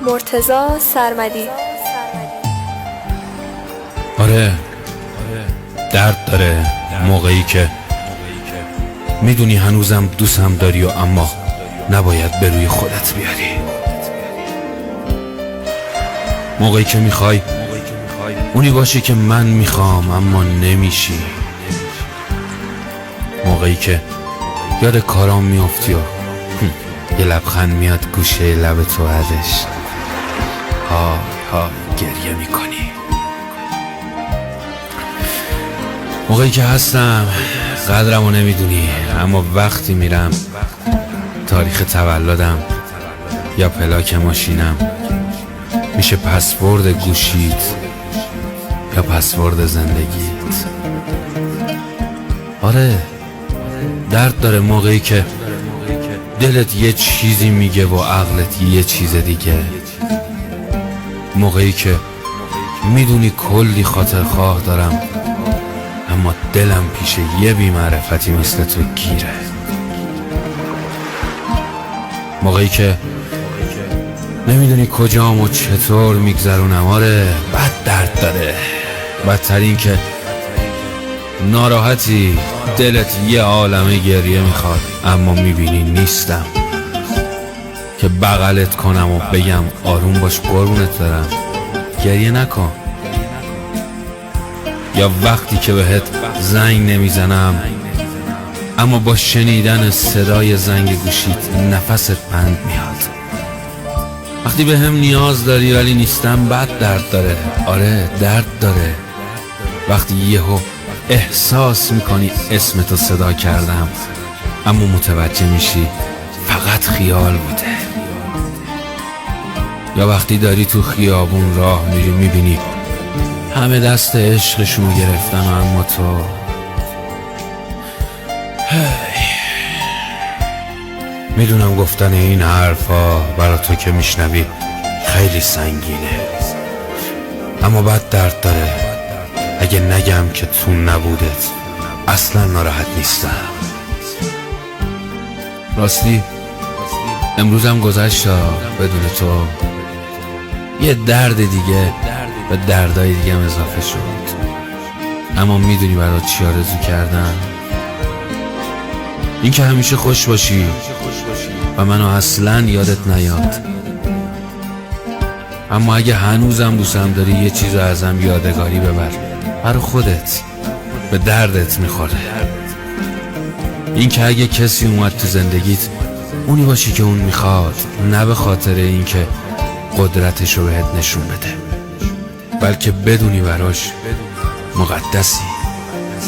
مرتضی سرمدی. آره درد داره موقعی که میدونی هنوزم دوستم داری و اما نباید به روی خودت بیاری. موقعی که میخوای اونی باشی که من میخوام اما نمیشی. موقعی که یاد کارام میافتی و یه لبخند میاد گوشه لب تو ازش ها گریه میکنی. موقعی که هستم قدرمو نمیدونی اما وقتی میرم تاریخ تولدم یا پلاک ماشینم میشه پسورد گوشیت یا پسورد زندگیت. آره درد داره موقعی که دلت یه چیزی میگه و عقلت یه چیز دیگه. موقعی که میدونی کلی خاطرخواه دارم اما دلم پیش یه بی‌معرفتی مثل تو گیره. موقعی که نمیدونی کجام و چطور میگذرونم. آره بد درد داره. بدتر این که ناراحتی دلت یه عالمه گریه میخواد اما میبینی نیستم که بغلت کنم و بگم آروم باش قربونت برم گریه نکن. یا وقتی که بهت زنگ نمیزنم اما با شنیدن صدای زنگ گوشیت نفست بند میاد. وقتی به هم نیاز داری ولی نیستم بد درد داره. آره درد داره. وقتی یهو احساس میکنی اسمتو صدا کردم اما متوجه میشی فقط خیال بوده. یا وقتی داری تو خیابون راه میری میبینی همه دست عشقشونو گرفتن اما تو میدونم گفتن این حرفا برا تو که میشنوی خیلی سنگینه اما بد درد داره اگه نگم که تو نبودت اصلا ناراحت نیستم. راستی امروزم گذشت بدون تو یه درد دیگه و دردای دیگه هم اضافه شد. اما میدونی برات چی آرزو کردم؟ این که همیشه خوش باشی و منو اصلا یادت نیاد. اما اگه هنوزم دوستم داری یه چیز رو ازم یادگاری ببر برای خودت، به دردت میخوره. این که اگه کسی اومد تو زندگیت اونی باشی که اون میخواد، نه به خاطر این که قدرتشو بهت نشون بده بلکه بدونی براش مقدسی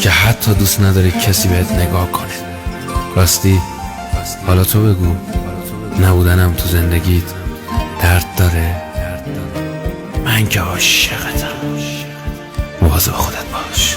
که حتی دوست نداره کسی بهت نگاه کنه. راستی حالا تو بگو نبودنم تو زندگیت درد داره؟ من که عاشقتم. مواظب خودت باش.